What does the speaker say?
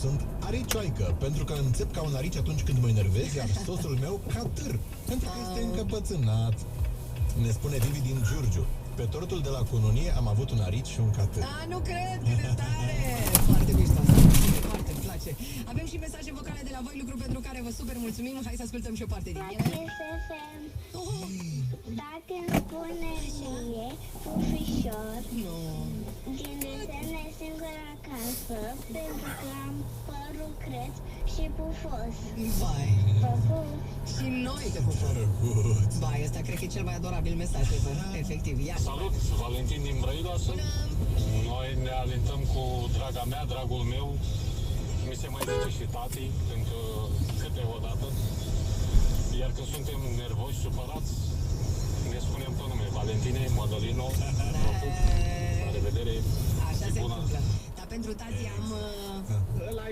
sunt aricioaică, pentru că înțep ca un arici atunci când mă enervez, iar sosul meu catâr, pentru că este încăpățânat. Ne spune Vivi din Giurgiu. Pe tortul de la cununie am avut un arici și un catâr. Nu cred, cât de tare! Foarte mișto asta, foarte îmi place. Avem și mesaje vocale de la voi, lucru pentru care vă super mulțumim. Hai să ascultăm și o parte din ele. Dacă îmi spune mie, pufișor, din desene singur acasă, pentru că am părul creț și pufos. Vai, și noi te pupăm. Vai, ăsta cred că e cel mai adorabil mesaj de vă. Efectiv, ia. Salut, Valentin din Brăila sunt. Noi ne alintăm cu draga mea, dragul meu. Mi se mai zice și tati, pentru câteodată. Iar când suntem nervoși, supărați, ne spunem pe nume. Valentine, Madalino, vă pup. La revedere. Așa se întâmplă. Dar pentru tati am...